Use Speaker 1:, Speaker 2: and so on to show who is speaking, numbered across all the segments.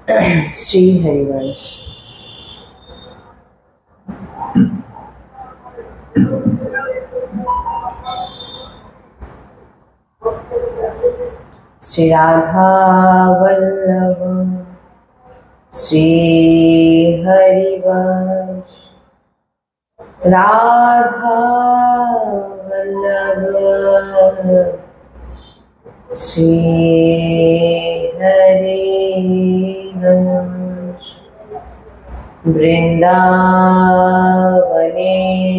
Speaker 1: श्री हरिवंश। श्री राधा वल्लभ श्री हरिवंश। राधा वल्लभ श्री हरिवंश।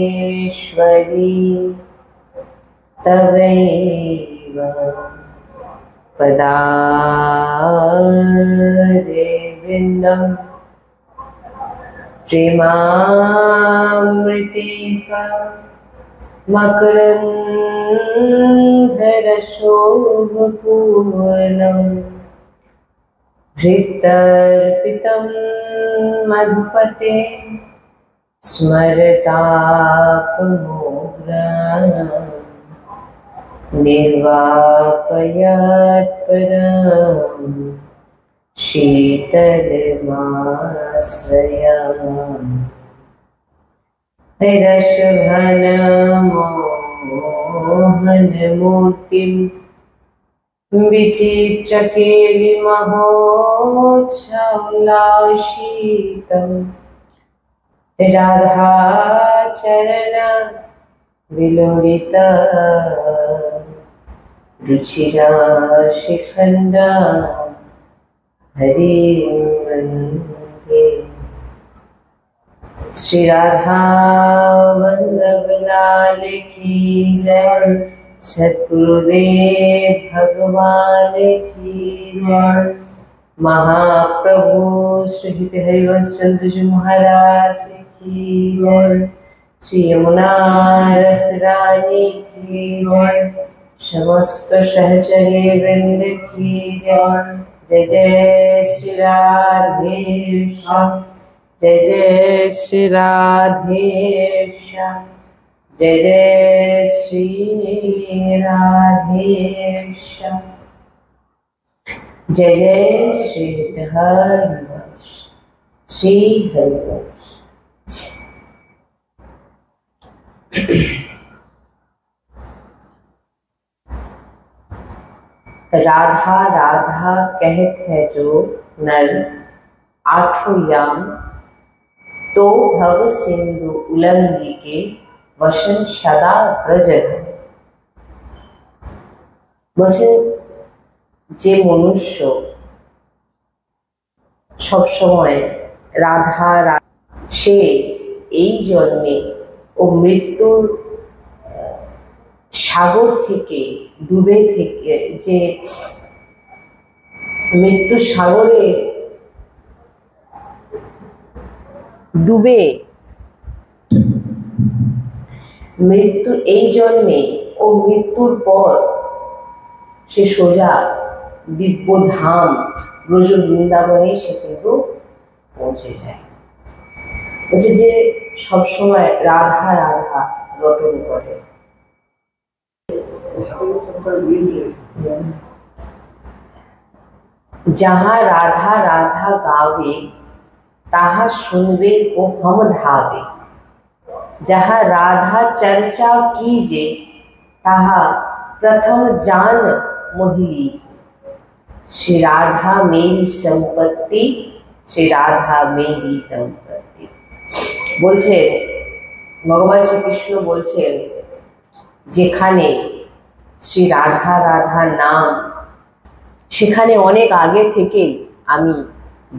Speaker 1: वृंदावनेश्वरी तवैव पदारे वृंदं प्रेमामृतेका मकरन्धरशोभपूर्णं हृत्तर्पितं मधुपते स्मरतापमोघ्रान् निर्वापयत्परं शीतलमाश्रयामि। रसघनमोहनमूर्तिं विचित्रकेलिमहोत्सवोल्लासितं राधाचरण विलोलिता रुचिराशिखण्डा हरिं वन्दे। श्री राधा वल्लभ लाल की जय। सद्गुरुदेव भगवान की जय। महाप्रभु श्री हरिवंश चंद्र जी महाराज की जय। श्री यमुना रस रानी की जय। समस्त सहचरी वृंद की जय। जय जय श्री राधेश्याम। जय जय श्री राधेश्याम। जय जय श्री राधेश्याम। जय जय श्री हरिवंश। श्री हरिवंश। राधा राधा कहत है जो नर आठों याम, तो भव सिंधु उल्लंघी के वशन सदा ब्रजधन। বলছেন যে মনুষ্য সব সময় রাধা সে এই জন্মে ও মৃত্যুর সাগর থেকে ডুবে থেকে যে মৃত্যু সাগরে ডুবে মৃত্যু এই জন্মে ও মৃত্যুর পর সে সোজা দিব্য ধাম ব্রজ বৃন্দাবনে সে কিন্তু পৌঁছে যায়। বলছে যে সবসময় রাধা রাধা রটন করে। जहाँ राधा राधा गावे ताहा सुनवे को हम धावे। जहाँ राधा चर्चा कीजे ताहा प्रथम जान मोहि लीजे। श्री राधा मेरी संपत्ति, श्री राधा मेरी दंपत्ति। बोलছে भगवान श्री कृष्ण बोलছেন যেখানে শ্রী রাধা রাধা নাম সেখানে অনেক আগে থেকে আমি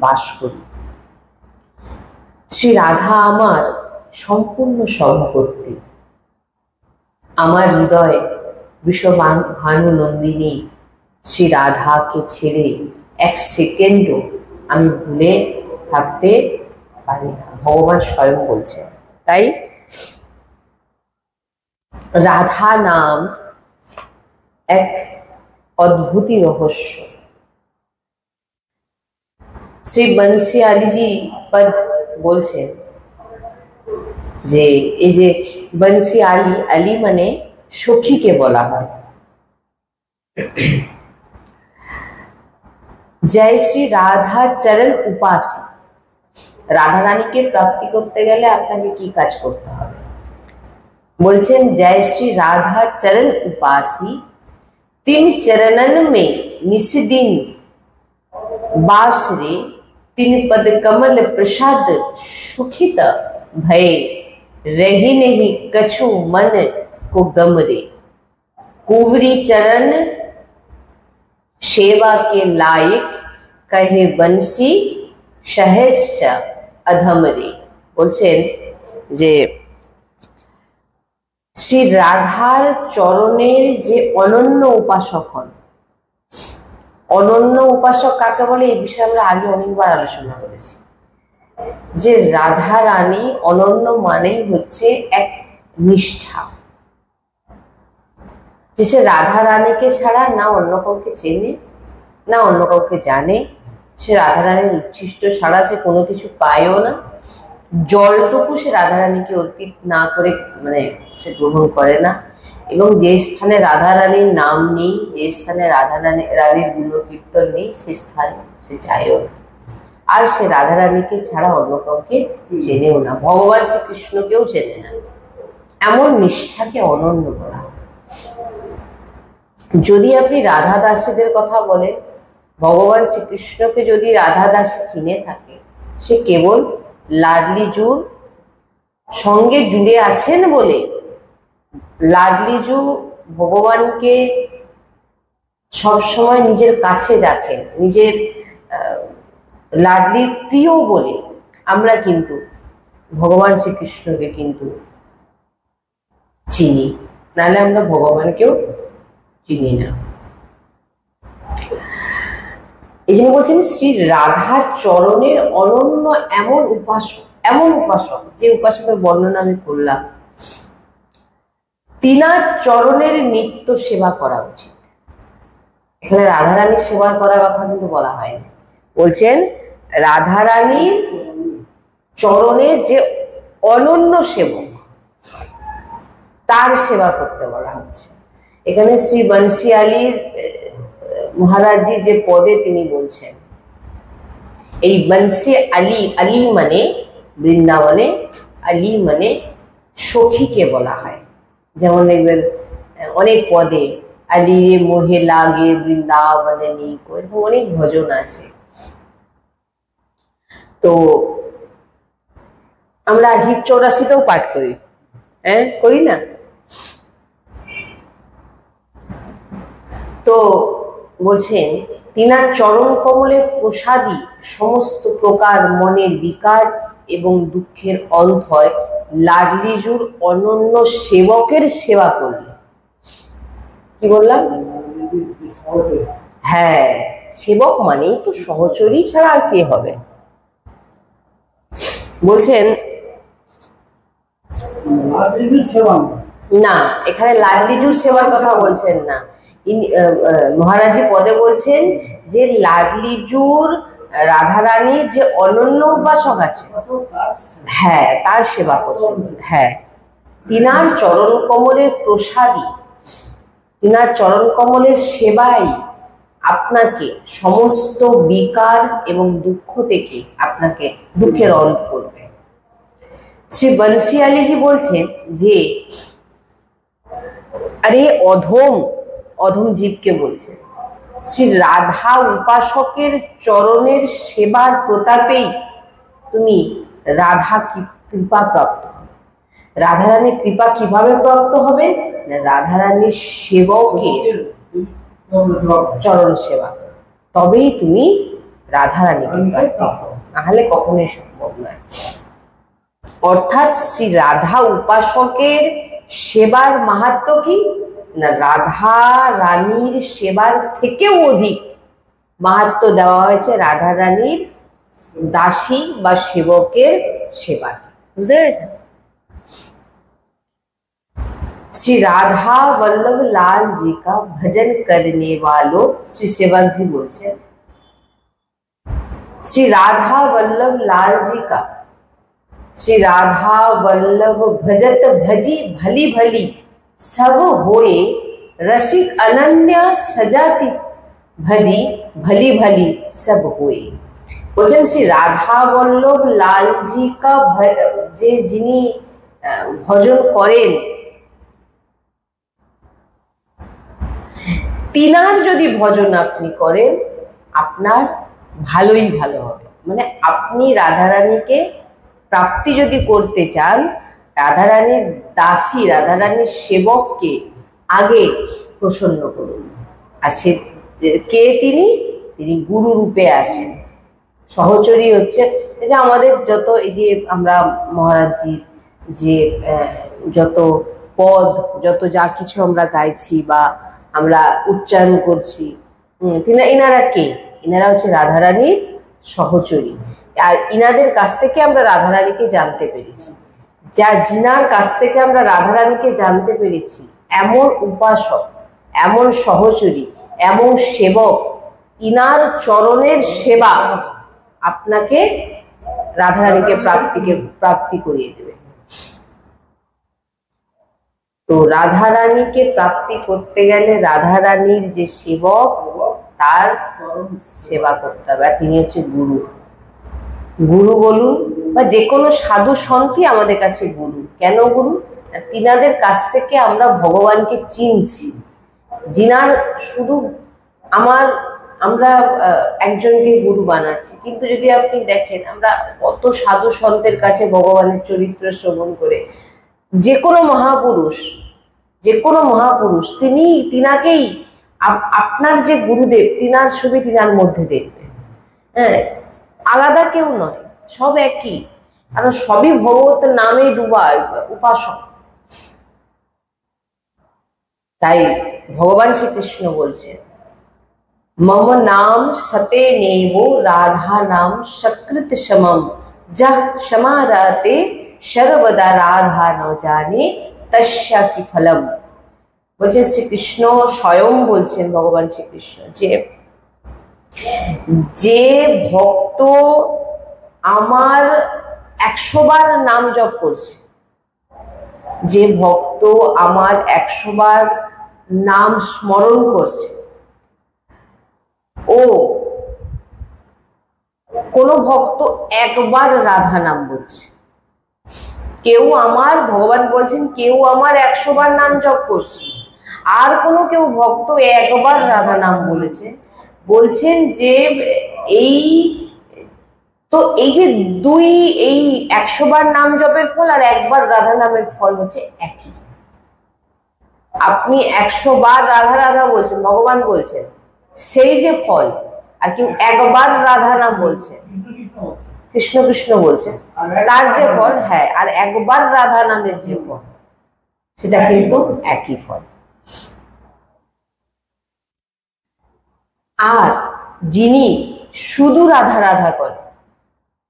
Speaker 1: বাস করি। শ্রী রাধা আমার সম্পূর্ণ সম্পত্তি। আমার হৃদয় বিশ্বভানু নন্দিনী শ্রী রাধাকে ছেড়ে এক সেকেন্ডও আমি ভুলে থাকতে পারি না, ভগবান স্বয়ং বলছেন। তাই রাধা নাম এক অদ্ভুতি রহস্য। শ্রী বংশী আলীজি পদ বলছেন যে এই যে বংশী আলী, আলী মানে সখীকে বলা হয়। জয় শ্রী রাধা চরণ উপাসী। রাধা রানীকে প্রাপ্তি করতে গেলে আপনাকে কি কাজ করতে হবে? বলছেন जय श्री राधा चरण उपासी, तीन चरणन में निस्दिन बास रे, तीन पद कमल प्रसाद सुखित भय, रही नहीं कछु मन को गम रे। कुंवरी चरण सेवा के लायक, कहे बंसी सहज अधम रे। বলছেন যে শ্রী রাধার চরণের যে অনন্য উপাসক হন, অনন্য উপাসক কাকে বলে এই বিষয়ে আমরা আগে অনেকবার আলোচনা করেছি। যে রাধা রানী অনন্য মানে হচ্ছে এক নিষ্ঠা, যে সে রাধা রানীকে ছাড়া না অন্য কাউকে চেনে না অন্য কাউকে জানে, সে রাধা রানীর উচ্ছিষ্ট ছাড়া সে কোনো কিছু পায়ও না, জলটুকু সে রাধা রানীকে অর্পিত না করে মানে সে গ্রহণ করে না, এবং যে স্থানে রাধা রানীর নাম নেই, যে স্থানে রাধা রানীর গুণকীর্তন নেই, সে স্থানে সে চায়ও না। আর সে রাধা রানীকে ছাড়া অন্য কাউকে চেনেও না, ভগবান শ্রীকৃষ্ণকেও চেনে না। এমন নিষ্ঠাকে অনন্য বলা। যদি আপনি রাধা দাসীদের কথা বলেন, ভগবান শ্রীকৃষ্ণকে যদি রাধা দাসী চিনে থাকে, সে কেবল লাডলিজুর সঙ্গে জুড়ে আছেন বলে, লাডলিজু ভগবানকে সবসময় নিজের কাছে রাখেন, নিজের লাডলির প্রিয় বলে আমরা কিন্তু ভগবান শ্রীকৃষ্ণকে কিন্তু চিনি, নাহলে আমরা ভগবানকেও চিনি না। এই জন্য বলছেন শ্রী রাধার চরণের অনন্য এমন উপাসক, এমন উপাসক যে উপাসকের বর্ণনা আমি করলাম, তিনার চরণের নিত্য সেবা করা উচিত। এখানে রাধারানীর সেবা করার কথা কিন্তু বলা হয়নি, বলছেন রাধারানীর চরণের যে অনন্য সেবক তার সেবা করতে বলা হচ্ছে। এখানে শ্রী বংশীয়ালীর মহারাজজি যে পদে তিনি বলছেন, এই বংশী আলী, আলী মানে বৃন্দাবনে, আলী মানে সখীকে বলা হয়। যেমন দেখবেন অনেক পদে আলী রে মোহে লাগে বৃন্দাবনে নিকো, এরকম অনেক ভজন আছে। তো আমরা হিত 84তেও পাঠ করি, হ্যাঁ করি না? তো বলছেন তিনার চরণ কমলে প্রসাদী সমস্ত প্রকার মনের বিকার এবং দুঃখের অন্ত হয় লাডলিজুর অনন্য সেবকের সেবা করলে। কি বললাম? হ্যাঁ, সেবক মানেই তো সহচরী, ছাড়া আর কে হবে? বলছেন না, এখানে লাডলিজুর সেবার কথা বলছেন না, মহারাজজি পদে বলছেন যে লাডলিজুর রাধারানীর যে অনন্য উপাসক আছে, হ্যাঁ তার সেবা করতে। হ্যাঁ, তিনার চরণ কমলের প্রসাদী, তিনার চরণ কমলের সেবাই আপনাকে সমস্ত বিকার এবং দুঃখ থেকে আপনাকে দুঃখের অন্ত করবে। শ্রী বংশীয়ালীজি বলছেন যে আরে অধম, অধম জীবকে বলছেন, শ্রী রাধা উপাসকের চরণের সেবার প্রতাপেই তুমি রাধা কৃপা প্রাপ্ত হবে। রাধারানীর কৃপা কিভাবে প্রাপ্ত হবে? রাধারানীর সেবকের চরণ সেবা, তবেই তুমি রাধারানীকে প্রাপ্ত হবে, নাহলে কখনোই সম্ভব নয়। অর্থাৎ শ্রী রাধা উপাসকের সেবার মাহাত্ম্য কি না, রাধা রানীর সেবার থেকেও অধিক মাহাত্ম্য দেওয়া হয়েছে রাধা রানীর দাসী বা সেবকের সেবা। বুঝতে পেরেছেন? श्री राधा वल्लभ लाल जी का भजन करने वालों, श्री सेवक जी बोलते हैं श्री राधा वल्लभ लाल जी का, श्री राधा वल्लभ भजत भजी भली भली सब होए रसिक अनन्या सजाती भजी भली भली सब हुए। বলছেন শ্রী রাধা বল্লভ লালজি কা যে যিনি ভজন করেন, তিনার যদি ভজন আপনি করেন আপনার ভালোই ভালো হবে। মানে আপনি রাধারানীকে প্রাপ্তি যদি করতে চান, রাধারানীর দাসী রাধারানীর সেবককে আগে প্রসন্ন করুন। আর সে কে? তিনি গুরু রূপে আসেন। সহচরী হচ্ছে যে আমাদের যত এই যে আমরা মহারাজজির যে যত পদ, যত যা কিছু আমরা গাইছি বা আমরা উচ্চারণ করছি, ইনারা কে? ইনারা হচ্ছে রাধারানীর সহচরী। আর ইনাদের কাছ থেকে আমরা রাধারানীকে জানতে পেরেছি। যিনার কাছ থেকে আমরা রাধারানীকে জানতে পেরেছি, এমন উপাসক, এমন সহচরী, এমন সেবক, ইনার চরণের সেবা আপনাকে রাধারানীকে প্রাপ্তি করিয়ে দেবে। তো রাধারানীকে প্রাপ্তি করতে গেলে রাধারানীর যে সেবক তার সেবা করতে হবে। আর তিনি হচ্ছে গুরু। গুরু বলুন বা যে কোনো সাধু সন্তই আমাদের কাছে গুরু। কেন গুরু? তিনাদের কাছ থেকে আমরা ভগবানকে চিনছি। যিনার শুধু আমরা একজনকে গুরু বানাচ্ছি, কিন্তু যদি আপনি দেখেন আমরা কত সাধু সন্তের কাছে ভগবানের চরিত্র শ্রবণ করে, যে কোনো মহাপুরুষ তিনাকেই আপনার যে গুরুদেব, তিনার ছবি তিনার মধ্যে দেখবেন। হ্যাঁ, আলাদা কেউ নয়, সব একই, কারণ সবই ভগবতের নামে ডুবা উপাসক। তাই ভগবান শ্রীকৃষ্ণ বলছেন, মম নাম সতে নেবো রাধা নাম সकृत সমম যহ সমারাতে সর্বদা রাধা ন জানে তস্যা কি ফলম। বলছে শ্রীকৃষ্ণ স্বয়ং বলছেন, ভগবান শ্রীকৃষ্ণ, যে ভক্ত আমার 100 বার নাম জপ করছে, যে ভক্ত আমার 100 বার নাম স্মরণ করছে, ও কোন ভক্ত একবার রাধা নাম বলছে, কেউ আমার, ভগবান বলছেন কেউ আমার 100 বার নাম জপ করছে, আর কেউ ভক্ত একবার রাধা নাম বলেছে, বলছেন যে এই যে এই 100 বার নাম জপের ফল আর একবার রাধা নামের ফল হচ্ছে একই। আপনি 100 বার রাধা রাধা বলছেন, ভগবান বলছেন, সেই যে ফল, আর কেউ একবার রাধা নাম বলছে, কৃষ্ণ কৃষ্ণ বলছে, তার যে ফল, হ্যাঁ, আর একবার রাধা নামের যে ফল, সেটা কিন্তু একই ফল। আর যিনি শুধু রাধা রাধা করেন,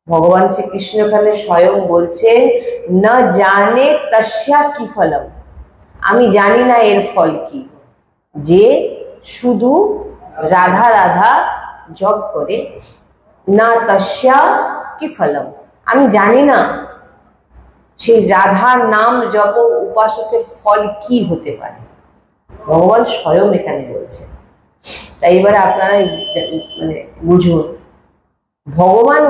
Speaker 1: ভগবান শ্রীকৃষ্ণ এখানে স্বয়ং বলছেন, না জানে তস্যা কি ফলম, আমি জানি না এর ফল কি। যে শুধু রাধা রাধা জপ করে, না তস্যা কি ফলম, আমি জানি না সেই রাধা নাম জপ উপাসকের ফল কি হতে পারে। ভগবান স্বয়ং এখানে বলছেন। তাই এবারে আপনারা মানে বুঝুন, ভগবান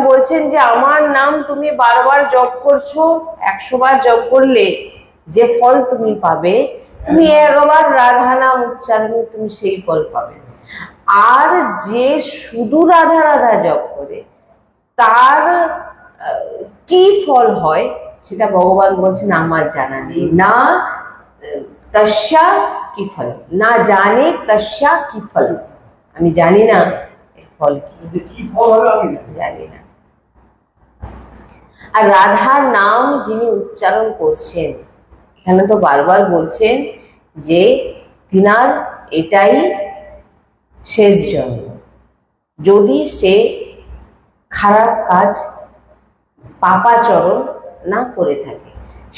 Speaker 1: বলছেন যে আমার নাম তুমি বারবার জপ করছো, 100 বার জপ করলে যে ফল তুমি পাবে, তুমি একবার রাধা নাম উচ্চারণে তুমি সেই ফল পাবে। আর যে শুধু রাধা রাধা জপ করে, তার কি ফল হয় সেটা ভগবান বলছেন আমার জানা নেই। না তস্যা কি ফল, না জানে তস্যা কি ফল, আমি জানি না এর ফল কি ফল হবে, আমি জানি না। আর রাধার নাম যিনি উচ্চারণ করছেন, এখানে তো বারবার বলছেন যে তিনার এটাই শেষ জন্ম। যদি সে খারাপ কাজ পাপাচরণ না করে থাকে,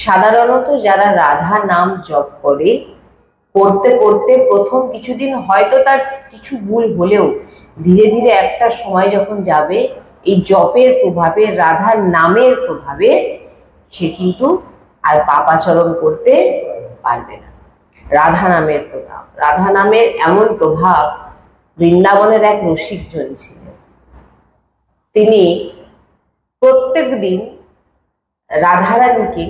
Speaker 1: সাধারণত যারা রাধা নাম জপ করে, করতে করতে প্রথম কিছুদিন হয়তো তার কিছু ভুল হলেও ধীরে ধীরে একটা সময় যখন যাবে, এই জপের প্রভাবে, রাধার নামের প্রভাবে সে কিন্তু আর পাপাচরণ করতে পারবে না। রাধা নামের প্রভাব। রাধা নামের এমন প্রভাব, বৃন্দাবনের এক রসিকজন ছিলেন, তিনি প্রত্যেক দিন রাধারানীকে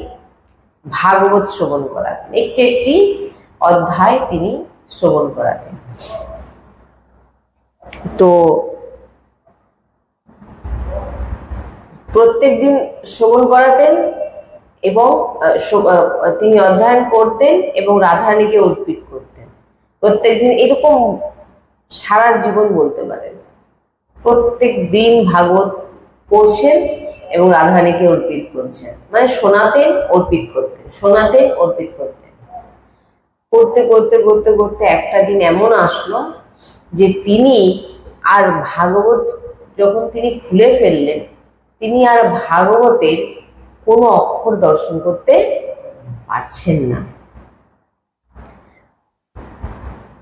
Speaker 1: ভাগবত শ্রবণ করাতেন, একটি একটি অধ্যায় তিনি শ্রবণ করাতেন। তো প্রত্যেক দিন শ্রবণ করাতেন এবং তিনি অধ্যয়ন করতেন এবং রাধারানীকে অর্পিত করতেন প্রত্যেকদিন। এরকম সারা জীবন বলতে পারেন, প্রত্যেক দিন ভাগবত পড়ছেন এবং রাধারানীকে অর্পিত করছেন, মানে শোনাতেন অর্পিত করতেন, শোনাতেন অর্পিত করতেন। করতে করতে করতে করতে একটা দিন এমন আসলো যে তিনি আর ভাগবত যখন তিনি খুলে ফেললেন, তিনি আর ভাগবতের কোনো অক্ষর দর্শন করতে পারছেন না।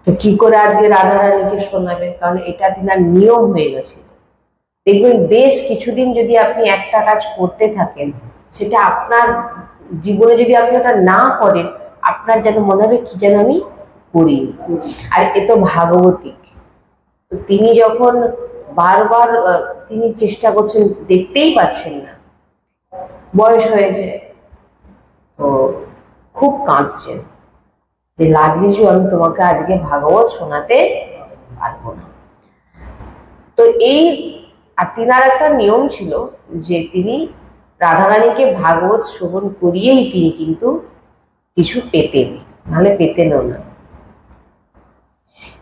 Speaker 1: তো কি করে আজকে রাধারানীকে শোনাবেন, কারণ এটা তিনার নিয়ম হয়ে গেছে। দেখবেন বেশ কিছুদিন যদি আপনি একটা কাজ করতে থাকেন, সেটা আপনার জীবনে যদি আপনি ওটা না করেন, আপনার যেন মনে হবে কি যেন আমি করি। আর এ তো ভাগবতিক। তো তিনি যখন বারবার তিনি চেষ্টা করছেন, দেখতেই পাচ্ছেন না, বয়স হয়েছে, তো খুব কাঁদছেন যে লাডলিজু আমি তোমাকে আজকে ভাগবত শোনাতে পারবো না। তো এই তিনার একটা নিয়ম ছিল যে তিনি রাধারানীকে ভাগবত শ্রবণ করিয়েই তিনি কিন্তু কিছু পেতেন, নাহলে পেতেনও না।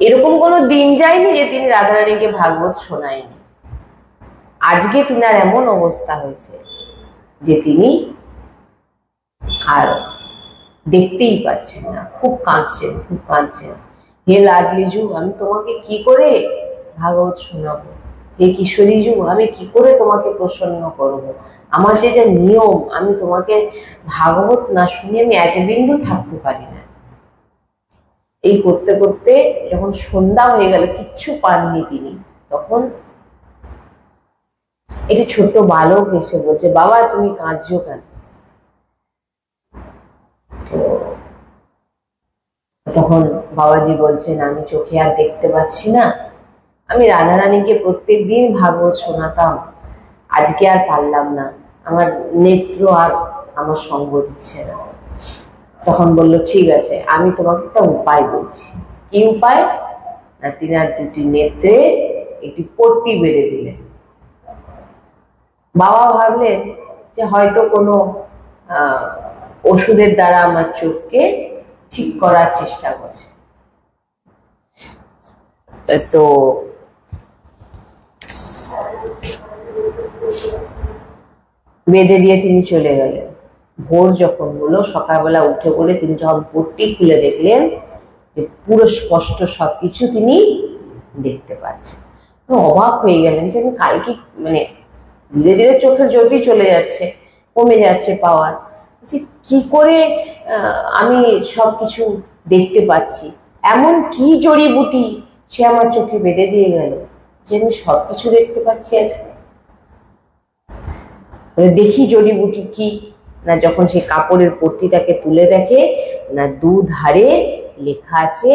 Speaker 1: এরকম কোনো দিন যায়নি যে তিনি রাধারানীকে ভাগবত শোনায়নি। আজকে তিনার এমন অবস্থা হয়েছে যে তিনি আর দেখতেই পাচ্ছেন না, খুব কাঁদছেন, খুব কাঁদছেন। হে লাডলিজু আমি তোমাকে কি করে ভাগবত শোনাবো, হে কিশোরীজু আমি কি করে তোমাকে প্রসন্ন করব, আমার যে যা নিয়ম, আমি তোমাকে ভাগবত না শুনে আমি এক বিন্দু থাকতে পারি না। এই করতে করতে যখন সন্ধ্যা হয়ে গেল, কিচ্ছু পাননি তিনি, তখন একটি ছোট্ট বালক এসে বলছে, বাবা তুমি কাঁদছো কেন? তখন বাবাজি বলছেন, আমি চোখে আর দেখতে পাচ্ছি না, আমি রাধারানীকে প্রত্যেক দিন ভাগবত শোনাতাম, আজকে আর পারলাম না, আমার নেত্র আর আমার সঙ্গ দিচ্ছে না। তখন বলল ঠিক আছে, আমি তোমাকে একটা উপায় বলছি। কি উপায়? না তিনি আর দুটি নেত্রে একটি পট্টি বেঁধে দিলেন। বাবা ভাবলেন যে হয়তো কোনো ওষুধের দ্বারা আমার চোখকে ঠিক করার চেষ্টা করছে। তো বেঁধে দিয়ে তিনি চলে গেলেন। ভোর যখন হলো, সকালবেলা উঠে বলে তিনি যখন পট্টি খুলে দেখলেন যে পুরো স্পষ্ট সবকিছু তিনি দেখতে পাচ্ছেন। অবাক হয়ে গেলেন যে আমি কালকে, মানে ধীরে ধীরে চোখের জ্যোতি চলে যাচ্ছে, কমে যাচ্ছে পাওয়ার, যে কি করে আমি সবকিছু দেখতে পাচ্ছি, এমন কি জড়িবুটি সে আমার চোখে বেঁধে দিয়ে গেল যে আমি সবকিছু দেখতে পাচ্ছি আজকে। দেখি জড়িবুটি কি না, যখন সে কাপড়ের পট্টিটাকে তুলে দেখে না, দুধারে লেখা আছে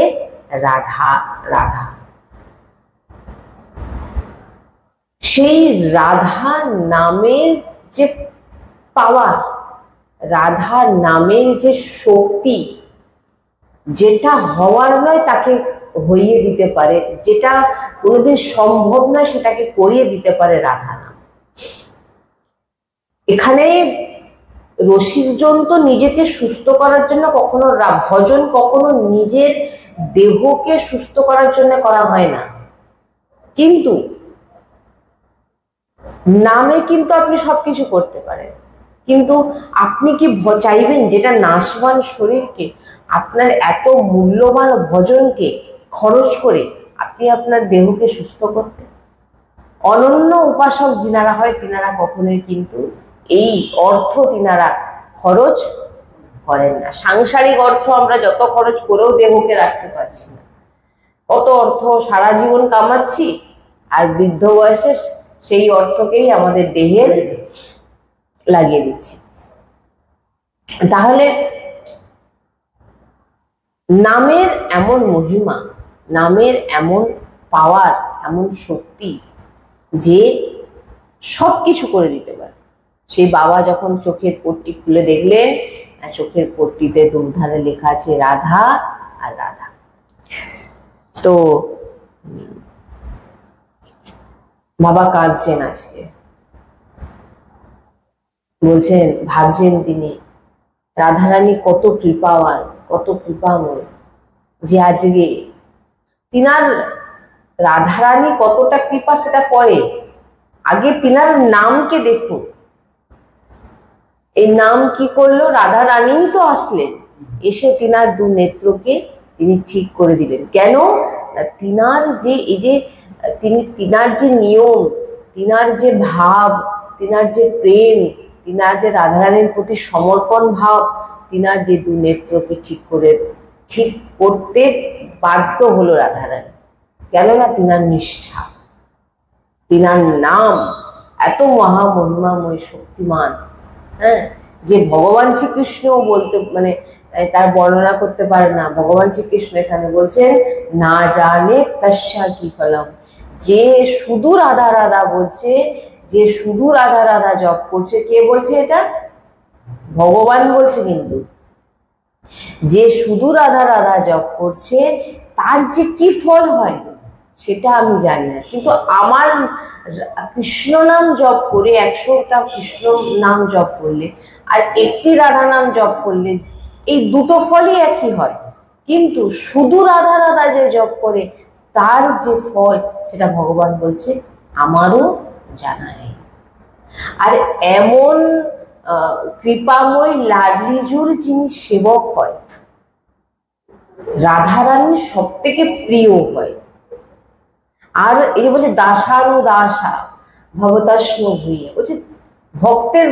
Speaker 1: রাধা রাধা। সেই রাধা নামের যে পাওয়ার, রাধা নামের যে শক্তি, যেটা হওয়ার নয় তাকে হইয়ে দিতে পারে, যেটা কোনোদিন সম্ভব নয় সেটাকে করিয়ে দিতে পারে রাধা নাম। এখানে রসিকজন তো নিজেকে সুস্থ করার জন্য কখনো, ভজন কখনো নিজের দেহকে সুস্থ করার জন্য করা হয় না, কিন্তু নামে কিন্তু আপনি সবকিছু করতে পারেন। কিন্তু আপনি কি চাইবেন যেটা নাশবান শরীরকে, আপনার এত মূল্যবান ভজনকে খরচ করে আপনি আপনার দেহকে সুস্থ করতে? অনন্য উপাসক যিনারা হয় তিনারা কখনোই কিন্তু এই অর্থ তিনারা খরচ করেন না। সাংসারিক অর্থ আমরা যত খরচ করেও দেহকে রাখতে পারছি না, কত অর্থ সারা জীবন কামাচ্ছি, আর বৃদ্ধ বয়সে সেই অর্থকেই আমাদের দেহে লাগিয়ে দিচ্ছি। তাহলে নামের এমন মহিমা, নামের এমন পাওয়ার, এমন শক্তি যে সব কিছু করে দিতে পারে। সেই বাবা যখন চোখের পট্টি খুলে দেখলেন, চোখের পট্টিতে দুধারে লেখা আছে রাধা আর রাধা। তো বাবা কাঁদছেন আজকে, বলছেন, ভাবছেন তিনি রাধারানী কত কৃপাবান, কত কৃপাময়, যে আজকে তিনার রাধারানী কতটা কৃপা সেটা পরে, আগে তিনার নামকে দেখুন। এই নাম কি করলো? রাধারানী তো আসলেন, এসে তিনার দু নেত্রকে তিনি ঠিক করে দিলেন। কেন? তিনার যে এই যে তিনার যে নিয়ম, তিনার যে ভাব, তিনার যে প্রেম, তিনার যে রাধারানীর প্রতি সমর্পণ ভাব, তিনার যে দু নেত্রকে ঠিক করতে বাধ্য হলো রাধারানী। কেননা তিনার নিষ্ঠা, তিনার নাম এত মহামহিমাময় শক্তিমান, হ্যাঁ, যে ভগবান শ্রীকৃষ্ণ বলতে মানে তার বর্ণনা করতে পারে না। ভগবান শ্রীকৃষ্ণ এখানে বলছেন না জানে তস্যা কি ফলম, যে শুধু রাধা রাধা বলছে, যে শুধু রাধা রাধা জপ করছে। কে বলছে এটা? ভগবান বলছে। কিন্তু যে শুধু রাধা রাধা জপ করছে তার যে কি ফল হয় সেটা আমি জানি না, কিন্তু আমার কৃষ্ণ নাম জপ করে 100টা কৃষ্ণ নাম জপ করলে আর একটি রাধা নাম জপ করলে এই দুটো ফলই একই হয়। কিন্তু শুধু রাধা রাধা যে জপ করে তার যে ফল সেটা ভগবান বলছে আমারও জানা নেই। আর এমন কৃপাময় লাডলিজুর যিনি সেবক হয়, রাধারানীর সব থেকে প্রিয় হয়। আর এই যে বলছে দাসানুদাসা ভবতাস্ম ভূয়া, বলছে ভক্তের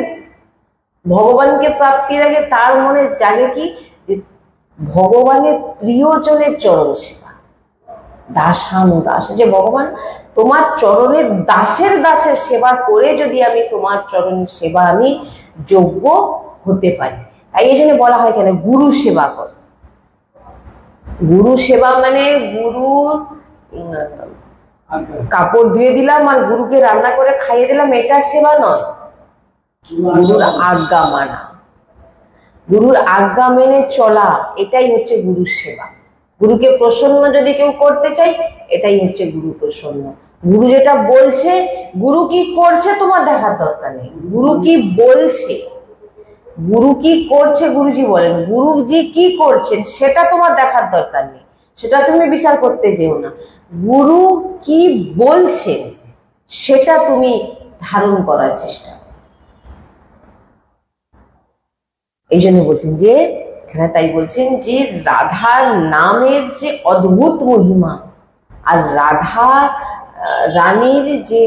Speaker 1: ভগবানকে প্রাপ্তির আগে তার মনে জাগে কি যে ভগবানের প্রিয়জনের চরণ সেবা। দাসানুদাস, যে ভগবান তোমার চরণের দাসের দাসের সেবা করে যদি আমি তোমার চরণের সেবা আমি যোগ্য হতে পারি। তাই এই জন্য বলা হয় কেন গুরু সেবা কর। গুরু সেবা মানে গুরু কাপড় ধুয়ে দিলাম আর গুরুকে রান্না করে খাইয়ে দিলাম, এটা সেবা নয়। গুরুর আজ্ঞা মানা, গুরুর আজ্ঞা মেনে চলা, এটাই হচ্ছে গুরুর সেবা। গুরুকে প্রসন্ন যদি কেউ করতে চাই, এটাই হচ্ছে গুরু প্রসন্ন। গুরু যেটা বলছে, গুরু কি করছে তোমার দেখার দরকার নেই। গুরু কি বলছে, গুরু কি করছে, গুরুজি বলেন, গুরুজি কি করছেন সেটা তোমার দেখার দরকার নেই, সেটা তুমি বিচার করতে যেও না। গুরু কি বলছেন সেটা তুমি ধারণ করার চেষ্টা। এই জন্য বলছেন যে এখানে, তাই বলছেন যে রাধার নামের যে অদ্ভুত মহিমা আর রাধা রানীর যে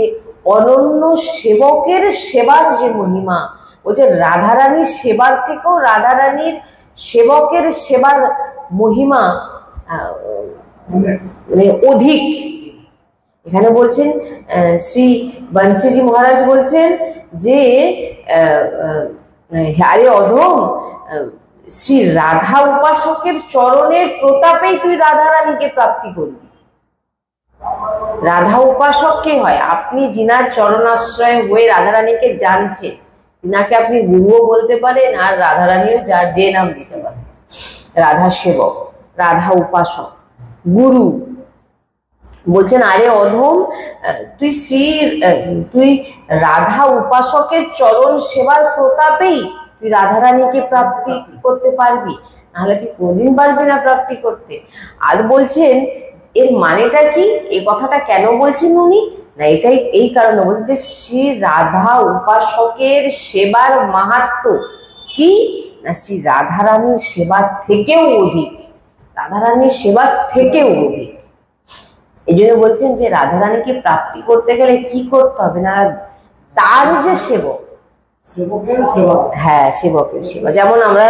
Speaker 1: অনন্য সেবকের সেবার যে মহিমা, বলছে রাধারানীর সেবার থেকেও রাধারানীর সেবকের সেবার মহিমা মানে অধিক। এখানে বলছেন শ্রী বংশীজি মহারাজ বলছেন যে আরে অধম, শ্রী রাধা উপাসকের চরণের প্রতাপেই তুই রাধারানীকে প্রাপ্তি করবি। রাধা উপাসক কে হয়? আপনি যিনার চরণাশ্রয় হয়ে রাধারানীকে জানছেন, তিনাকে আপনি গুরুও বলতে পারেন আর রাধারানীও যে নাম দিতে পারেন। রাধা সেবক, রাধা উপাসক, গুরু। বলছেন আরে অধম, তুই রাধা উপাসকের চরণ সেবার প্রতাপেই তুই রাধারানীকে প্রাপ্তি করতে পারবি, নাহলে তুই কোনদিন পারবি না প্রাপ্তি করতে। আর বলছেন এর মানেটা কি, এই কথাটা কেন বলছেন উনি না, এটাই এই কারণে বলছেন যে শ্রী রাধা উপাসকের সেবার মাহাত্ম্য কি না, শ্রী রাধারানীর সেবার থেকেও অধিক, রাধারানীর সেবার থেকেও অধিক। এই জন্য বলছেন যে রাধারানীকে প্রাপ্তি করতে গেলে কি করতে হবে না, তার যে সেবক, সেবকের সেবা, হ্যাঁ সেবকের সেবা। যেমন আমরা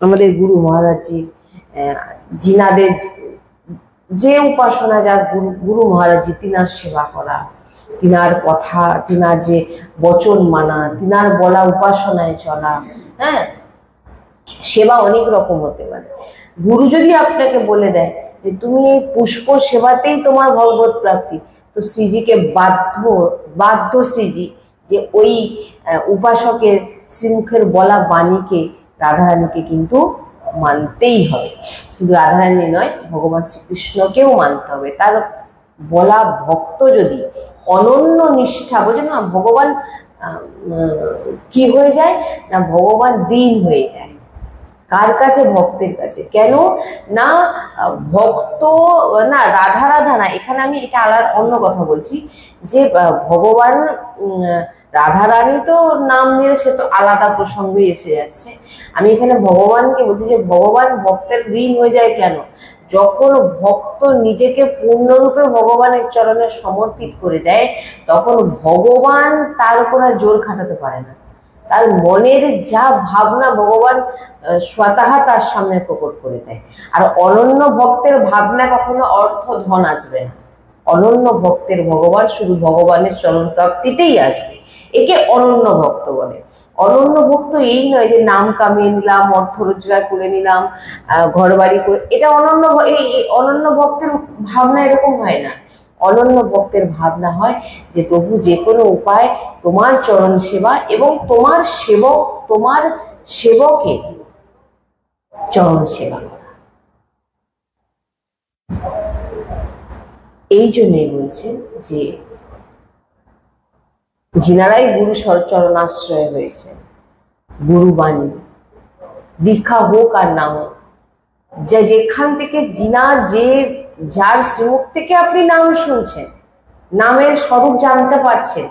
Speaker 1: আমাদের গুরু মহারাজজির জিনাদের যে উপাসনা, যা গুরু মহারাজজি তিনার সেবা করা, তিনার কথা, তিনার যে বচন মানা, তিনার বলা উপাসনায় চলা, হ্যাঁ সেবা অনেক রকম হতে পারে। গুরু যদি আপনাকে বলে দেয় যে তুমি এই পুষ্প সেবাতেই তোমার ভগবত প্রাপ্তি, তো শ্রীজিকে বাধ্য শ্রীজি যে ওই উপাসকের শ্রীমুখের বলা বাণীকে, রাধারানীকে কিন্তু মানতেই হবে। শুধু রাধারানী নয়, ভগবান শ্রীকৃষ্ণকেও মানতে হবে। তার বলা ভক্ত যদি অনন্য নিষ্ঠা, বোঝেন না, ভগবান কি হয়ে যায় না, ভগবান দীন হয়ে যায়। কার কাছে? ভক্তের কাছে। কেন না? ভক্ত না, রাধা রাধা না, এখানে আমি এটা আলাদা অন্য কথা বলছি যে ভগবান রাধারানী তো নাম নিয়ে সে তো আলাদা প্রসঙ্গে এসে যাচ্ছে। আমি এখানে ভগবানকে বলছি যে ভগবান ভক্তের ঋণ হয়ে যায় কেন? যখন ভক্ত নিজেকে পূর্ণরূপে ভগবানের চরণে সমর্পিত করে দেয়, তখন ভগবান তার উপর আর জোর খাটাতে পারে না। তার মনের যা ভাবনা ভগবান স্বতঃ তার সামনে প্রকট করে দেয়। আর অনন্য ভক্তের ভাবনা কখনো অর্থ ধন আসবে না। অনন্য ভক্তের ভগবান শুধু ভগবানের চরণ প্রাপ্তিতেই আসবে। একে অনন্য ভক্ত বলে। অনন্য ভক্ত এই নয় যে নাম কামিয়ে নিলাম, অর্থ রোজগার করে নিলাম, ঘর বাড়ি করে, এটা অনন্য। এই অনন্য ভক্তের ভাবনা এরকম হয় না। অনন্য ভক্তের ভাবনা হয় যে প্রভু যে কোনো উপায় তোমার চরণ সেবা এবং তোমার সেবকের চরণ সেবা করা। এই জন্যই বলছেন যে যিনারাই গুরু চরণাশ্রয় হয়েছে, গুরুবাণী দীক্ষা হোক আর না হোক, যেখান থেকে যার শ্রীমুখ থেকে আপনি নাম শুনছেন, নামের স্বরূপ জানতে পারছেন,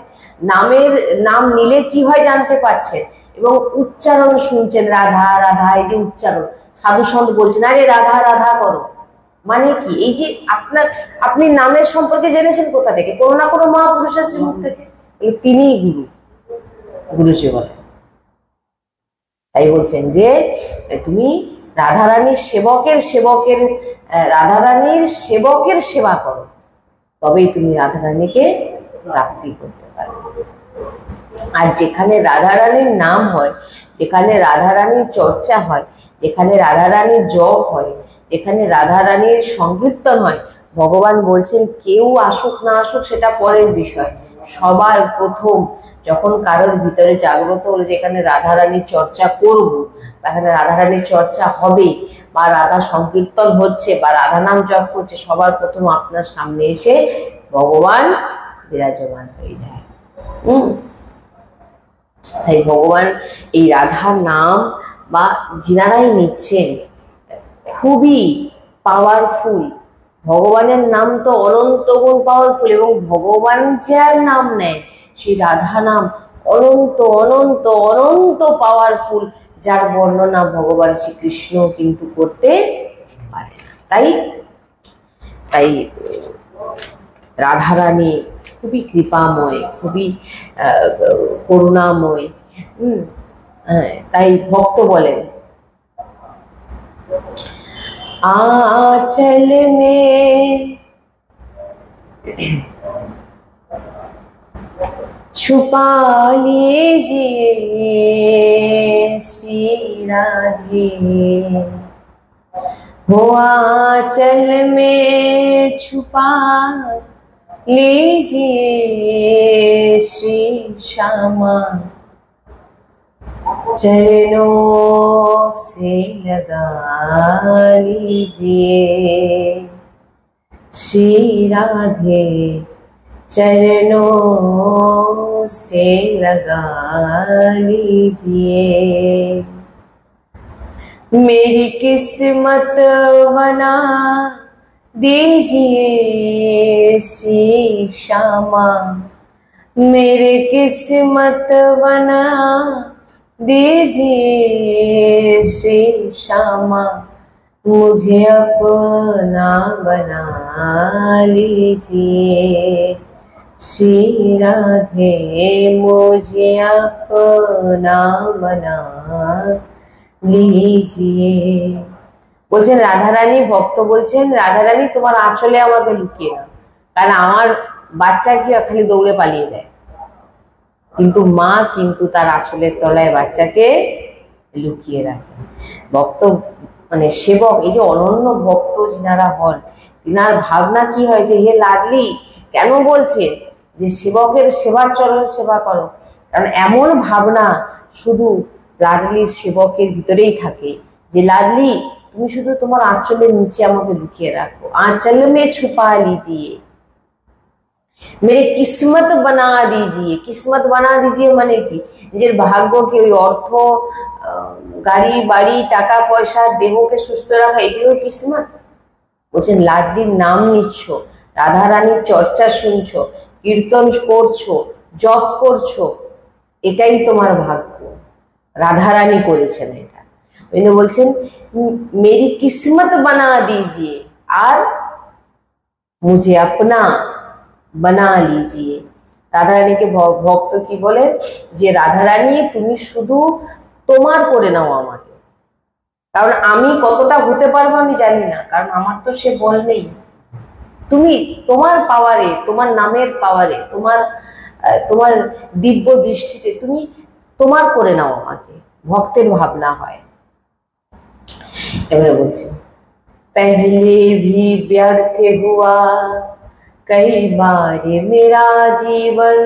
Speaker 1: নাম নিলে কি হয় জানতে পারছেন, এবং উচ্চারণ শুনছেন, রাধা রাধা, এই যে উচ্চারণ, সাধু সন্ত বলছেন আরে রাধা রাধা করো, মানে কি? এই যে আপনি নামের সম্পর্কে জেনেছেন কোথা থেকে? কোনো না কোনো মহাপুরুষের শ্রীমুখ থেকে। তিনিই গুরুজি বলেন। তাই বলছেন যে তুমি রাধারানীর সেবা করো, তবেই তুমি রাধারানীকে প্রাপ্তি করতে পারবে। আর যেখানে রাধারানীর নাম হয়, যেখানে রাধারানীর চর্চা হয়, যেখানে রাধারানীর জপ হয়, যেখানে রাধারানীর সংকীর্তন হয়, ভগবান বলছেন কেউ আসুক না আসুক সেটা পরের বিষয়। সবার প্রথম যখন কারোর ভিতরে জাগ্রত হলো যেখানে রাধারানীর চর্চা করব, এখানে রাধারানীর চর্চা হবে, বা রাধা সংকীর্তন হচ্ছে, বা রাধা নাম জপ করছে, সবার প্রথম আপনার সামনে এসে ভগবান বিরাজমান হয়ে যায়। তাই ভগবান এই রাধা নাম বা যিনারাই নিচ্ছেন খুবই পাওয়ারফুল। ভগবানের নাম তো অনন্ত গুণ পাওয়ারফুল, এবং ভগবান যার নাম নেয় সেই রাধা নাম অনন্ত অনন্ত অনন্ত পাওয়ারফুল, যার বর্ণনা ভগবান শ্রীকৃষ্ণ কিন্তু করতে পারে না। তাই রাধারানী খুবই কৃপাময়, খুবই করুণাময়। তাই ভক্ত বলেন आंचल में छुपा लीजिए श्री राधे, हो आंचल में छुपा लीजिए श्री श्यामा, चरणों से लगा लीजिए श्री राधे, चरणों से लगा लीजिए। मेरी किस्मत बना दीजिए श्री श्यामा, मेरे किस्मत बना दीजिए श्री श्यामा, मुझे अपना बना लीजिए श्री राधे, मुझे अपना बना लीजिए। বলছেন রাধারানী, ভক্ত বলছেন রাধারানী তোমার আঁচলে আমাকে লুকিয়ে দাও, কারণ আমার বাচ্চা কি খালি দৌড়ে পালিয়ে যায়, কিন্তু মা কিন্তু তার আঁচলের তলায় বাচ্চাকে লুকিয়ে রাখে। ভক্ত মানে সেবক, এই যে অনন্য ভক্ত যিনারা হন, তিনার ভাবনা কি হয় যে হে লাডলি কেন বলছে যে সেবকের সেবার চরণ সেবা করো, কারণ এমন ভাবনা শুধু লাডলির সেবকের ভিতরেই থাকে যে লাডলি তুমি শুধু তোমার আঁচলের নিচে আমাকে লুকিয়ে রাখো, आंचल में छुपा लीजिए, मेरे किस्मत बना दीजिए। किस्मत बना दीजिए মানে কি, নিজের ভাগ্যকে, ওই অর্থ, গাড়ি বাড়ি, টাকা পয়সা, দেহকে সুস্থ রাখা, এগুলো কিসমত। বলছেন লাডলির নাম নিচ্ছ, রাধা রানীর চর্চা শুনছো, কীর্তন করছো, জপ করছো, এটাই তোমার ভাগ্য। রাধা রানী করেছেন এটা। ওই জন্য বলছেন মেরি কিসমত বানা দিজিয়ে আর মুঝে আপনা বানা লিজিয়ে। রাধা রানীকে ভক্ত কি বলে যে রাধা রানী তুমি শুধু তোমার করে নাও আমাকে, কারণ আমি কতটা হতে পারবো আমি জানি না, কারণ আমার তো সে বল নেই। তুমি তোমার পাওয়ারে, তোমার নামের পাওয়ারে, তোমার তোমার দিব্য দৃষ্টিতে তুমি তোমার করে নাও আমাকে, ভক্তের ভাবনা হয়। এবারে বলছি पहले भी व्यर्थ हुआ कई बार मेरा जीवन,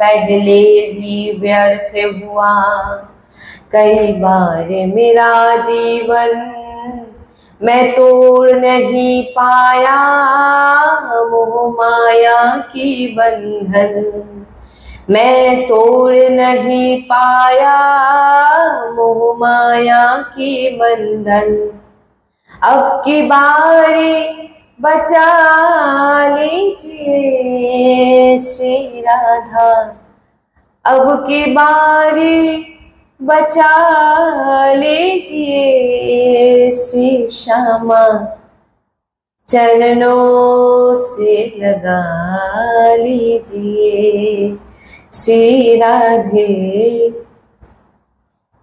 Speaker 1: पहले भी व्यर्थ हुआ कई बार मेरा जीवन, मैं तोड़ नहीं पाया मोह माया की बंधन, मैं तोड़ नहीं पाया मोह माया की बंधन, अब की बारी बचा लीजिए श्री राधा, अब की बारी बचा लीजिए श्री श्यामा, चरणों से लगा लीजिए श्री राधे,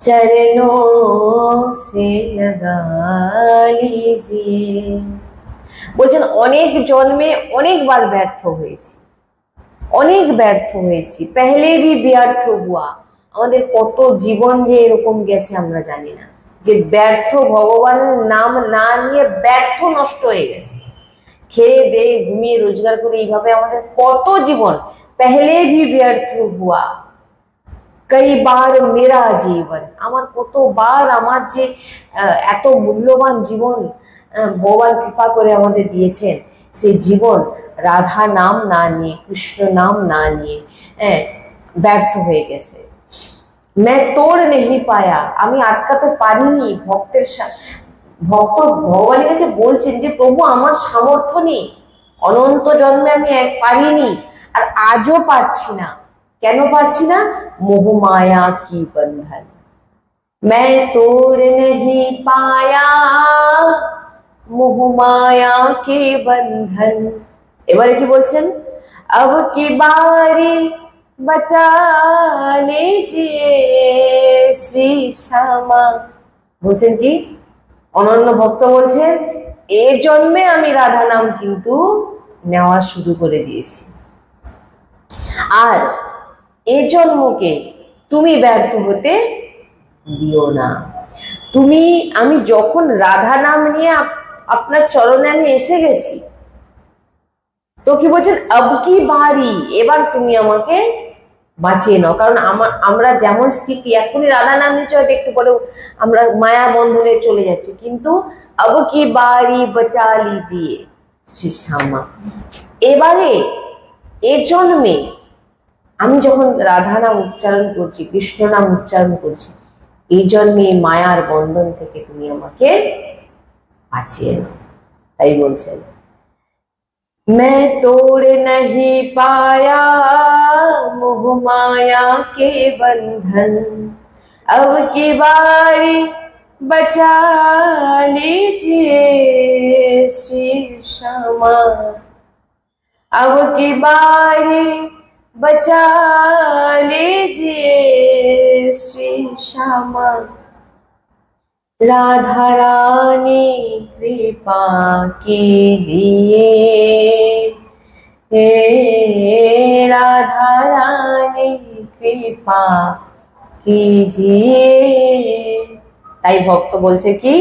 Speaker 1: चरणों से लगा लीजिए। বলছেন অনেক জন্মে অনেকবার ব্যর্থ হয়েছি, অনেক ব্যর্থ হয়েছি, পেহলে ভি ব্যর্থ হুয়া। আমাদের কত জীবন যে এরকম গেছে আমরা জানি না, যে ব্যর্থ, ভগবানের নাম না নিয়ে ব্যর্থ, নষ্ট হয়ে গেছে। খেয়ে দিয়ে ঘুমিয়ে রোজগার করে এইভাবে আমাদের কত জীবন, পেহলে ভি ব্যর্থ হুয়া কই বার মেরা জীবন, আমার কতবার আমার যে এত মূল্যবান জীবন ভগবান কৃপা করে আমাদের দিয়েছেন, সেই জীবন রাধা নাম না নিয়ে, কৃষ্ণ নাম না নিয়ে ব্যর্থ হয়ে গেছে। मैं तोड़ नहीं पाया, আমি আটকাতে পারিনি। ভক্ত ভগবানের কাছে বলছেন যে প্রভু আমার সামর্থ্য নেই, অনন্ত জন্মে আমি পারিনি, আর আজও পারছি না। কেন পারছি না? মোহ মায়া কি বন্ধন, मैं तोड़ नहीं पाया मोह माया के बंधन। এবারে কি বলছেন? अब की बारी बचा लीजिए श्री श्यामा। বলছেন কি অনন্য ভক্ত বলছেন এই জন্মে আমি রাধা নাম কিন্তু নেওয়া শুরু করে দিয়েছি, আর এই জন্মকে তুমি ব্যর্থ হতে দিও না। তুমি, আমি যখন রাধা নাম নিয়ে আপনার চরণে আমি এসে গেছি, তো কি বলছেন আব কি বারি, এবার তুমি আমাকে বাঁচিয়ে নাও। কারণ আমরা যেমন স্থিতি, এখনই রাধা নাম নিচ্ছে, হয়তো একটু পরে আমরা মায়া বন্ধনে চলে যাচ্ছি, কিন্তু আব কি বারি বাঁচা লিজিয়ে শ্রী শ্যামা। এবারে এ জন্মে আমি যখন রাধা নাম উচ্চারণ করছি, কৃষ্ণ নাম উচ্চারণ করছি, এই জন্মে মায়ার বন্ধন থেকে তুমি আমাকে বাঁচিয়ে নাও। তাই বলছেন मैं तोड़ नहीं पाया मोह माया के बंधन, अब की बारी बचा लीजिए श्री श्यामा, अब की बारी बचा लीजिए श्री श्यामा, राधा रानी कृपा कीजिए, हे राधा रानी कृपा कीजिए। তাই ভক্ত বলছে কি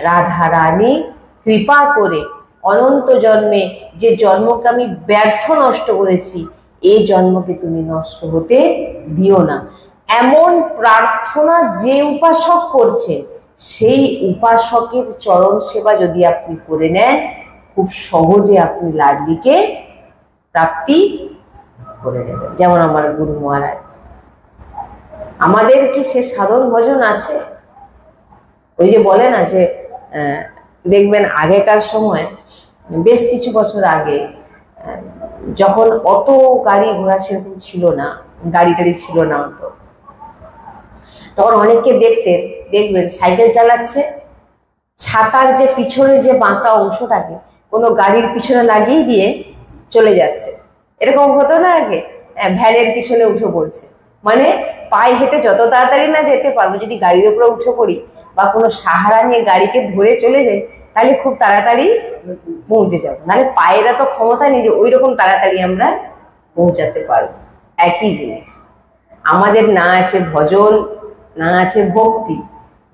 Speaker 1: রাধা রানী কৃপা করে অনন্ত জন্মে যে জন্মকে আমি ব্যর্থ নষ্ট করেছি, এই জন্মকে তুমি নষ্ট হতে দিও না। এমন প্রার্থনা যে উপাসক করছে, সেই উপাসকের চরণ সেবা যদি আপনি করে নেন, খুব সহজে আপনি লাডলিকে প্রাপ্তি করে নেবেন। যেমন আমার গুরু মহারাজ, আমাদের কি সে সাধন ভজন আছে? ওই যে বলে না যে দেখবেন আগেকার সময়, বেশ কিছু বছর আগে, যখন অত গাড়ি ঘোড়া সেরকম ছিল না, গাড়ি টাড়ি ছিল না অত, তখন অনেককে দেখবেন সাইকেল চালাচ্ছে, ছাতার যে পিছনের যে বাঁকা অংশটাকে কোনো গাড়ির পিছনে লাগিয়ে দিয়ে চলে যাচ্ছে। এরকম হতো না আগে? ভ্যানের পিছনে উঠে পড়ছে, মানে পায়ে হেঁটে যত তাড়াতাড়ি না যেতে পারবো, যদি গাড়ির উপরে উঠে পড়ি বা কোনো সাহারা নিয়ে গাড়িকে ধরে চলে যাই, তাহলে খুব তাড়াতাড়ি পৌঁছে যাবো। নাহলে পায়ের এত ক্ষমতা নেই যে ওই রকম তাড়াতাড়ি আমরা পৌঁছাতে পারবো। একই জিনিস, আমাদের না আছে ভজন, না আছে ভক্তি,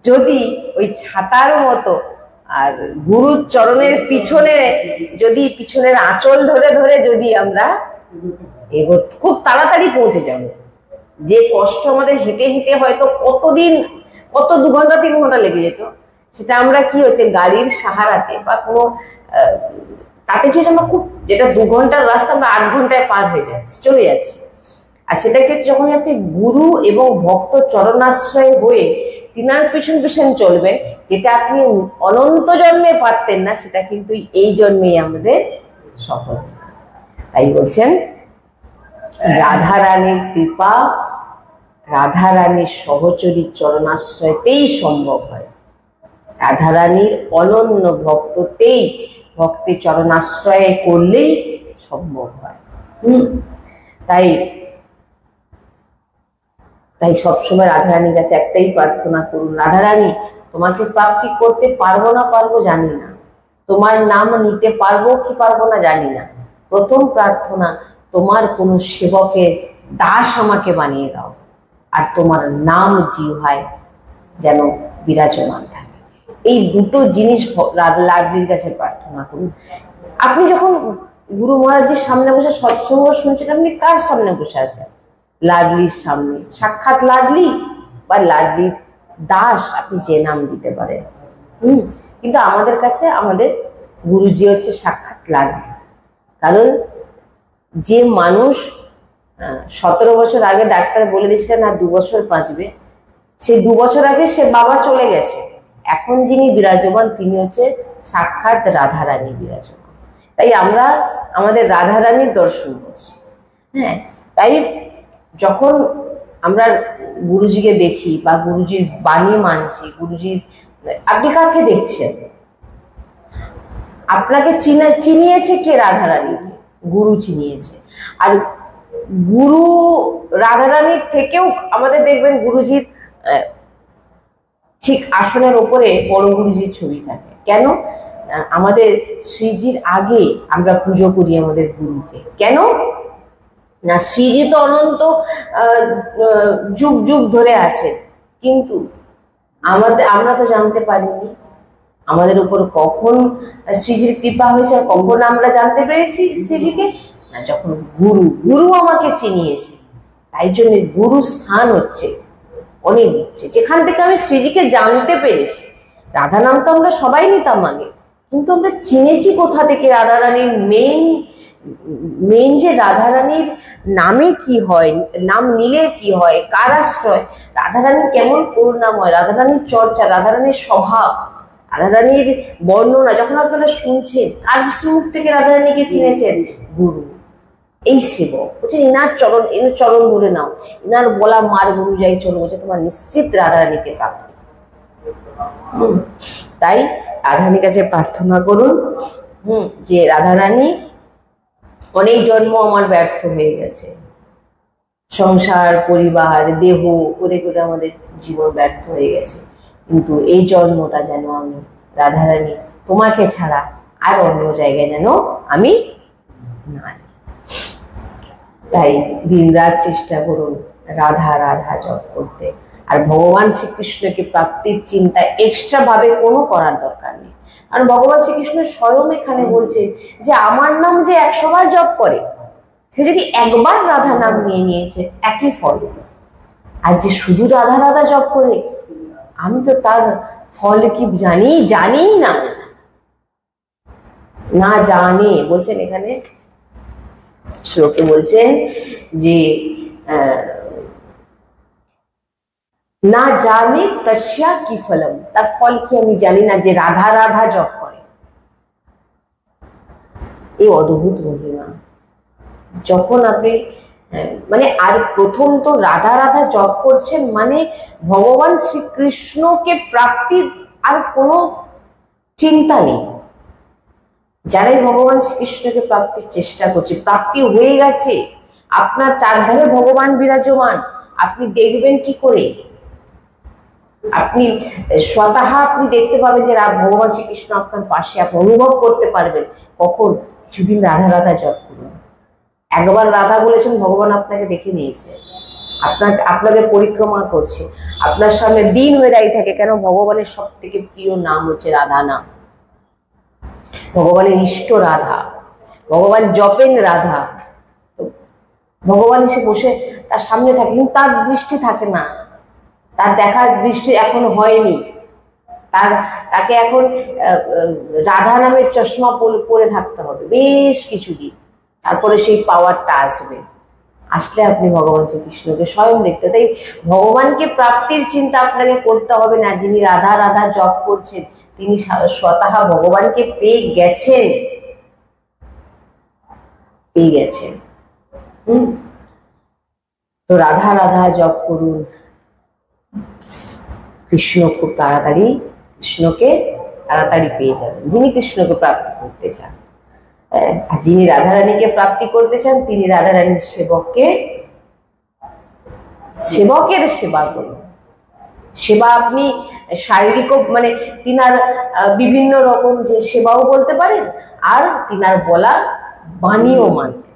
Speaker 1: যদি ওই ছাতার মতো আর গুরুর চরণের পিছনে যদি পিছনের আঁচল ধরে ধরে যদি আমরা খুব তাড়াতাড়ি পৌঁছে যাব। যে কষ্ট আমাদের হেঁটে হেঁটে হয়তো কতদিন, কত 2 ঘন্টা 3 ঘন্টা লেগে যেত, সেটা আমরা কি হচ্ছে গাড়ির সাহারাতে বা কোনো তাতে কি হচ্ছে, আমরা খুব, যেটা 2 ঘন্টার রাস্তা আমরা 8 ঘন্টায় পার হয়ে যাচ্ছি, চলে যাচ্ছি। আর সেটাকে যখন আপনি গুরু এবং ভক্ত চরণাশ্রয় হয়ে তিনার পিছন পিছন চলবেন, যেটা আপনি অনন্ত জন্মে পারতেন না, সেটা কিন্তু এই জন্মেই আমাদের সফল। তাই বলছেন রাধা রানীর কৃপা, রাধা রানীর সহচরীর চরণাশ্রয়তেই সম্ভব হয়। রাধা রানীর অনন্য ভক্ততেই, ভক্তি চরণাশ্রয় করলেই সম্ভব হয়। তাই সবসময় রাধা রানীর কাছে একটাই প্রার্থনা করুন, রাধা রানী তোমাকে প্রাপ্তি করতে পারবো না পারবো জানি না, তোমার নাম নিতে পারবো কি পারবো না জানি না, প্রথম প্রার্থনা তোমার কোনো সেবকের দাস আমাকে বানিয়ে দাও, আর তোমার নাম জিহ্বায় যেন বিরাজমান থাকে। এই দুটো জিনিস লাডলির কাছে প্রার্থনা করুন। আপনি যখন গুরু মহারাজের সামনে বসে সৎসঙ্গ শুনছেন, আপনি কার সামনে বসে আছেন? লাডলির সামনে। সাক্ষাৎ লাডলি বা লাডলির দাস আপনি যে নাম দিতে পারেন। কিন্তু আমাদের কাছে আমাদের গুরুজি হচ্ছে সাক্ষাৎ লাডলি। কারণ যে মানুষ 17 বছর আগে ডাক্তার বলে দিয়েছিলেন আর 2 বছর বাঁচবে, সেই 2 বছর আগে সে বাবা চলে গেছে, এখন যিনি বিরাজমান তিনি হচ্ছে সাক্ষাৎ রাধা রানী বিরাজমান। তাই আমরা আমাদের রাধা রানীর দর্শন করছি। হ্যাঁ, তাই যখন আমরা গুরুজিকে দেখি বা গুরুজির বাণী মানছি, গুরুজির, আপনি কাকে দেখছেন? আপনাকে চিনিয়েছে কে? রাধা রানী, গুরু চিনিয়েছে। আর গুরু রাধা রানীর থেকেও আমাদের দেখবেন গুরুজির ঠিক আসনের ওপরে বড় গুরুজির ছবি থাকে। কেন? আমাদের শ্রীজির আগে আমরা পুজো করি আমাদের গুরুকে। কেন না? শ্রীজি তো অনন্ত যুগ যুগ ধরে আছে, কিন্তু আমরা তো জানতে পারিনি আমাদের উপর কখন শ্রীজির কৃপা হয়েছে, কখন আমরা জানতে পেরেছি শ্রীজিকে, না যখন গুরু আমাকে চিনিয়েছে। তাই জন্য গুরু স্থান হচ্ছে অনেক উচ্চে, যেখান থেকে আমি শ্রীজিকে জানতে পেরেছি। রাধা নাম তো আমরা সবাই নিতাম আগে, কিন্তু আমরা চিনেছি কোথা থেকে? রাধা রানীর মেন যে রাধা রানীর নামে কি হয়, নাম নিলে কি হয়, কার আশ্রয়, রাধা রানী কেমন করুণাময়, রাধা রানীর চর্চা, রাধা রানীর স্বভাব, রাধা রানীর বর্ণনা যখন আপনারা শুনছেন, কার মুখ থেকে রাধা রানীকে চিনেছেন? গুরু। এই সেবক বলছেন এনার চরণ ধরে নাও, এনার বলা মার গুরু যাই চলো, বলছে তোমার নিশ্চিত রাধা রানীকে প্রাপ্ত। তাই রাধা রানীর কাছে প্রার্থনা করুন যে রাধা রানী, অনেক জন্ম আমার ব্যর্থ হয়ে গেছে, সংসার পরিবার দেহ করে করে আমাদের জীবন ব্যর্থ হয়ে গেছে, কিন্তু এই জন্মটা যেন আমি রাধা রানী তোমাকে ছাড়া আর অন্য জায়গায় যেন আমি না। তাই দিন রাত চেষ্টা করুন রাধা রাধা জপ করতে। আর ভগবান শ্রীকৃষ্ণকে প্রাপ্তির চিন্তা এক্সট্রা ভাবে কোনো করার দরকার নেই। আর ভগবান শ্রীকৃষ্ণ স্বয়ং এখানে বলছে যে আমার নাম যে 100 বার জপ করে, সে যদি একবার রাধা নাম নিয়ে নিয়েছে একই ফল। আর যে শুধু রাধা রাধা জপ করে, আমি তো তার ফল কি জানি না জানে। বলছেন এখানে শ্লোকে বলছেন যে না জানে তস্যা কি ফলম, তার ফল কি আমি জানি না, যে রাধা রাধা জপ করে। এই অদ্ভুত মহিমা। যখন আপনি মানে আর প্রথম তো রাধা রাধা জপ করছেন মানে ভগবান শ্রীকৃষ্ণকে প্রাপ্তির আর কোনো চিন্তা নেই। যারাই ভগবান শ্রীকৃষ্ণকে প্রাপ্তির চেষ্টা করছে, প্রাপ্তি হয়ে গেছে, আপনার চারধারে ভগবান বিরাজমান, আপনি দেখবেন কি করে? আপনি স্বতঃ আপনি দেখতে পাবেন যে ভগবান শ্রীকৃষ্ণ আপনার পাশে, আপনি অনুভব করতে পারবেন। কখন? কিছুদিন রাধা রাধা জপ করুন। একবার রাধা বলেছেন, ভগবান আপনাকে দেখে নিয়েছে, আপনাকে পরিক্রমা করছে, আপনার সামনে দিন হয়ে দাঁড়িয়ে থাকে। কেন? ভগবানের সব থেকে প্রিয় নাম হচ্ছে রাধা নাম। ভগবানের ইষ্ট রাধা, ভগবান জপেন রাধা। ভগবান এসে বসে তার সামনে থাকে, কিন্তু তার দৃষ্টি থাকে না, তার দেখার দৃষ্টি এখনো হয়নি। তাকে এখন রাধা নামের চশমা পরে থাকতে হবে বেশ কিছুদিন, তারপরে সেই পাওয়ারটা আসবে। আসলে আপনি ভগবান শ্রীকৃষ্ণকে স্বয়ং দেখতে। তাই ভগবানকে প্রাপ্তির চিন্তা আপনাকে করতে হবে না। যিনি রাধা রাধা জপ করছেন তিনি স্বতঃ ভগবানকে পেয়ে গেছেন। তো রাধা রাধা জপ করুন, কৃষ্ণকে তাড়াতাড়ি পেয়ে যাবেন, যিনি কৃষ্ণকে প্রাপ্তি করতে চান। আর যিনি রাধারানীকে প্রাপ্তি করতে চান তিনি রাধারানীর সেবকের সেবা করুন। সেবা আপনি শারীরিক মানে তিনার বিভিন্ন রকম যে সেবাও বলতে পারেন, আর তিনার বলা বাণীও মানতে।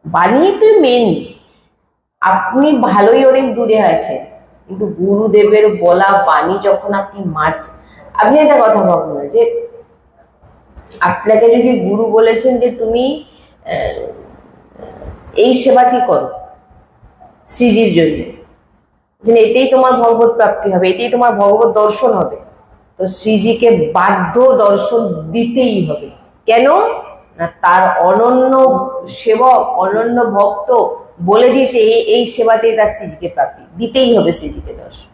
Speaker 1: বাণী তো মেন। আপনি ভালোই অনেক দূরে আছেন, কিন্তু গুরুদেবের বলা বাণী যখন আপনি মানছেন, আপনি একটা কথা ভাবুন না, যে আপনাকে যদি গুরু বলেছেন যে তুমি এই সেবাটি করো শ্রীজির জন্য, এটাই তোমার ভগবত প্রাপ্তি হবে, এটাই তোমার ভগবত দর্শন হবে, তো শ্রীজিকে বাধ্য দর্শন দিতেই হবে। কেন না? তার অনন্য সেবক, অনন্য ভক্ত বলে দিয়েছে এই সেবাতেই তার শ্রীজিকে প্রাপ্তি, দিতেই হবে শ্রীজিকে দর্শন।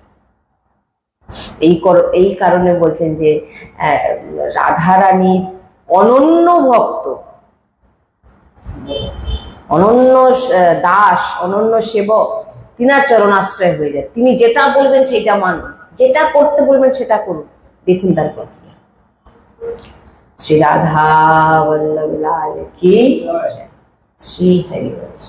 Speaker 1: এই কারণে বলছেন যে রাধারানীর অনন্য ভক্ত, অনন্য দাস, অনন্য সেবক তিনার চরণাশ্রয় হয়ে যায়। তিনি যেটা বলবেন সেটা মানুন, যেটা করতে বলবেন সেটা করুন। দেখুন তার প্রক্রিয়া। শ্রী রাধা বল্লভ লাল কি, শ্রী হরি বংশ।